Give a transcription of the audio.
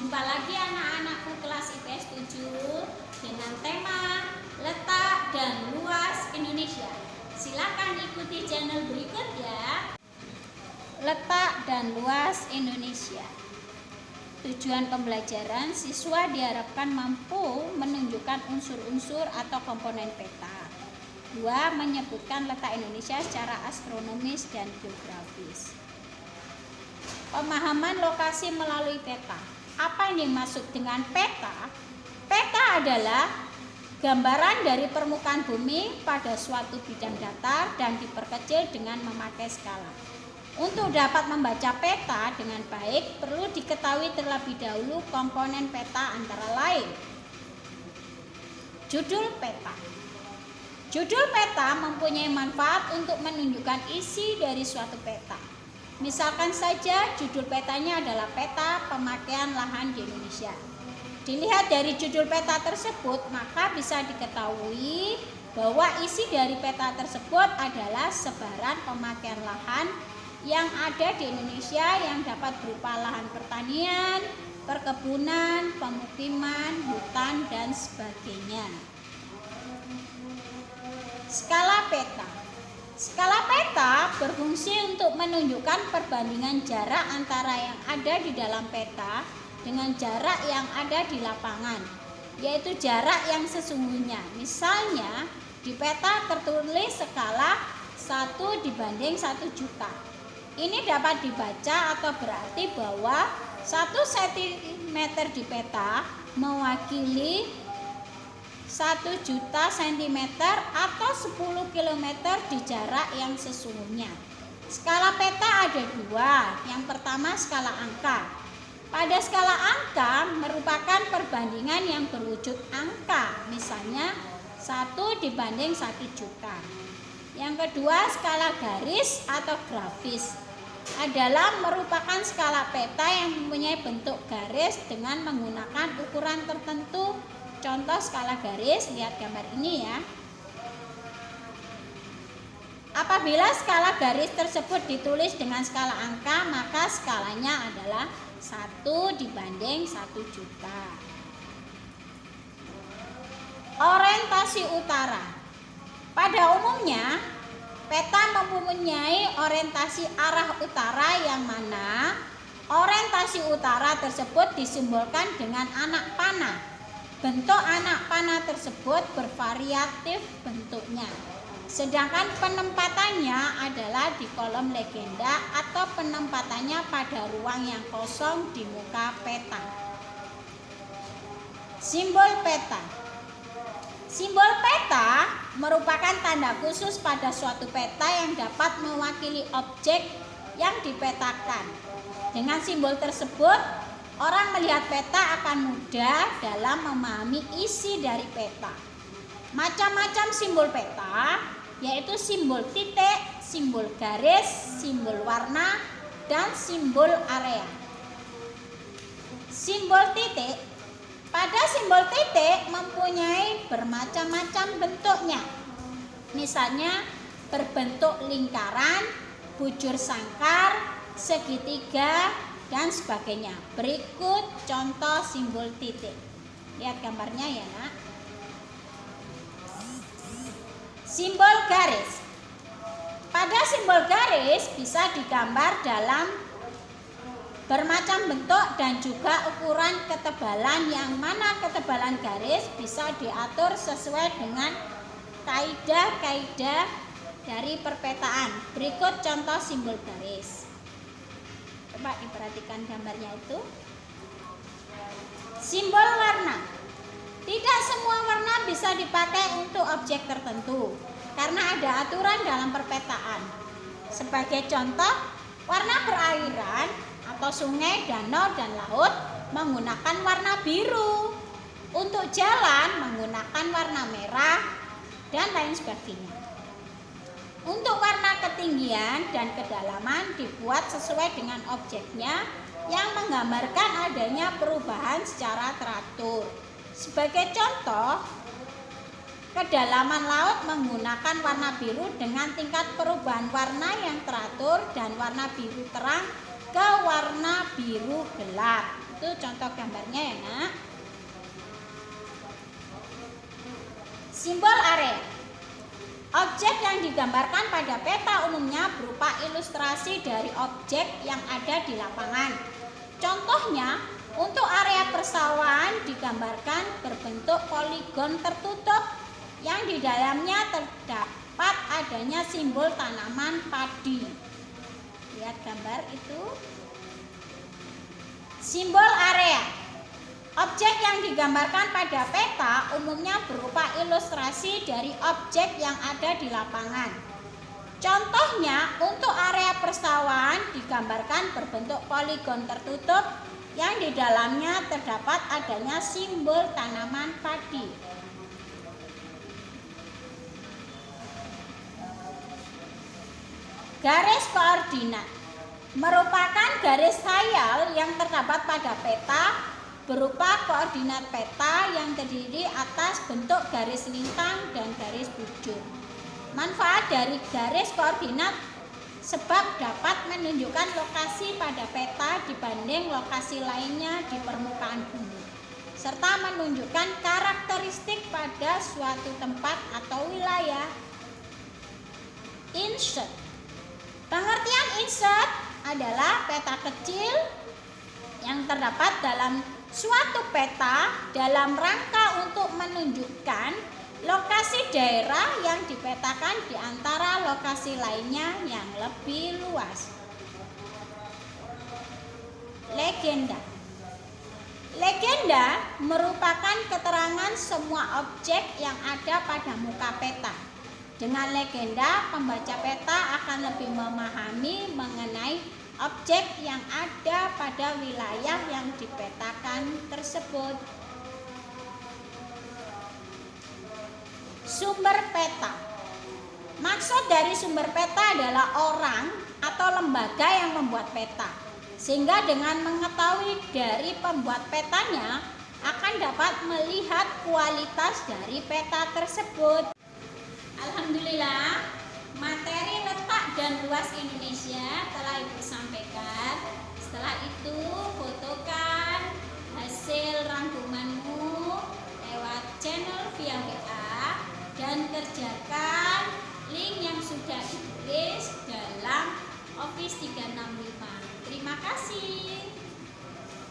Jumpa lagi anak-anakku kelas IPS 7 dengan tema Letak dan Luas Indonesia. Silakan ikuti channel berikut ya. Letak dan Luas Indonesia. Tujuan pembelajaran, siswa diharapkan mampu menunjukkan unsur-unsur atau komponen peta. 2. Menyebutkan letak Indonesia secara astronomis dan geografis. Pemahaman lokasi melalui peta. Apa yang dimaksud dengan peta? Peta adalah gambaran dari permukaan bumi pada suatu bidang datar dan diperkecil dengan memakai skala. Untuk dapat membaca peta dengan baik, perlu diketahui terlebih dahulu komponen peta antara lain. Judul peta. Judul peta mempunyai manfaat untuk menunjukkan isi dari suatu peta. Misalkan saja judul petanya adalah peta pemakaian lahan di Indonesia. Dilihat dari judul peta tersebut, maka bisa diketahui bahwa isi dari peta tersebut adalah sebaran pemakaian lahan yang ada di Indonesia yang dapat berupa lahan pertanian, perkebunan, pemukiman, hutan, dan sebagainya. Skala peta. Skala peta berfungsi untuk menunjukkan perbandingan jarak antara yang ada di dalam peta dengan jarak yang ada di lapangan, yaitu jarak yang sesungguhnya. Misalnya, di peta tertulis skala 1 dibanding 1 juta. Ini dapat dibaca atau berarti bahwa 1 cm di peta mewakili 1 juta cm atau 10 km di jarak yang sesungguhnya. Skala peta ada 2. Yang pertama skala angka. Pada skala angka merupakan perbandingan yang berwujud angka, misalnya 1 dibanding 1 juta. Yang kedua skala garis atau grafis adalah merupakan skala peta yang mempunyai bentuk garis dengan menggunakan ukuran tertentu. Contoh skala garis, lihat gambar ini ya. Apabila skala garis tersebut ditulis dengan skala angka, maka skalanya adalah 1 dibanding 1 juta. Orientasi utara. Pada umumnya, peta mempunyai orientasi arah utara yang mana orientasi utara tersebut disimbolkan dengan anak panah. Bentuk anak panah tersebut bervariatif bentuknya. Sedangkan penempatannya adalah di kolom legenda atau penempatannya pada ruang yang kosong di muka peta. Simbol peta. Simbol peta merupakan tanda khusus pada suatu peta yang dapat mewakili objek yang dipetakan. Dengan simbol tersebut, orang melihat peta akan mudah dalam memahami isi dari peta. Macam-macam simbol peta, yaitu simbol titik, simbol garis, simbol warna, dan simbol area. Simbol titik. Pada simbol titik mempunyai bermacam-macam bentuknya. Misalnya berbentuk lingkaran, bujur sangkar, segitiga, dan sebagainya. Berikut contoh simbol titik. Lihat gambarnya ya nak. Simbol garis. Pada simbol garis bisa digambar dalam bermacam bentuk dan juga ukuran ketebalan, yang mana ketebalan garis bisa diatur sesuai dengan kaidah-kaidah dari perpetaan. Berikut contoh simbol garis. Coba diperhatikan gambarnya itu. Simbol warna. Tidak semua warna bisa dipakai untuk objek tertentu karena ada aturan dalam perpetaan. Sebagai contoh, warna perairan atau sungai, danau, dan laut menggunakan warna biru. Untuk jalan menggunakan warna merah dan lain sebagainya. Untuk warna ketinggian dan kedalaman dibuat sesuai dengan objeknya yang menggambarkan adanya perubahan secara teratur. Sebagai contoh, kedalaman laut menggunakan warna biru dengan tingkat perubahan warna yang teratur dan warna biru terang ke warna biru gelap. Itu contoh gambarnya ya nak. Simbol area. Objek yang digambarkan pada peta umumnya berupa ilustrasi dari objek yang ada di lapangan. Contohnya, untuk area persawahan digambarkan berbentuk poligon tertutup yang di dalamnya terdapat adanya simbol tanaman padi. Lihat gambar itu. Simbol area. Objek yang digambarkan pada peta umumnya berupa ilustrasi dari objek yang ada di lapangan. Contohnya, untuk area persawahan digambarkan berbentuk poligon tertutup yang di dalamnya terdapat adanya simbol tanaman padi. Garis koordinat merupakan garis khayal yang terdapat pada peta berupa koordinat peta yang terdiri atas bentuk garis lintang dan garis bujur. Manfaat dari garis koordinat sebab dapat menunjukkan lokasi pada peta dibanding lokasi lainnya di permukaan bumi, serta menunjukkan karakteristik pada suatu tempat atau wilayah. Insert. Pengertian insert adalah peta kecil yang terdapat dalam suatu peta dalam rangka untuk menunjukkan lokasi daerah yang dipetakan di antara lokasi lainnya yang lebih luas. Legenda. Legenda merupakan keterangan semua objek yang ada pada muka peta. Dengan legenda, pembaca peta akan lebih memahami mengenai objek yang ada pada wilayah yang dipetakan tersebut. Sumber peta. Maksud dari sumber peta adalah orang atau lembaga yang membuat peta, sehingga dengan mengetahui dari pembuat petanya akan dapat melihat kualitas dari peta tersebut. Alhamdulillah, materi letak dan luas Indonesia telah Ibu sampaikan. Setelah itu, fotokan hasil rangkumanmu lewat channel via WA dan kerjakan link yang sudah ditulis dalam Office 365. Terima kasih.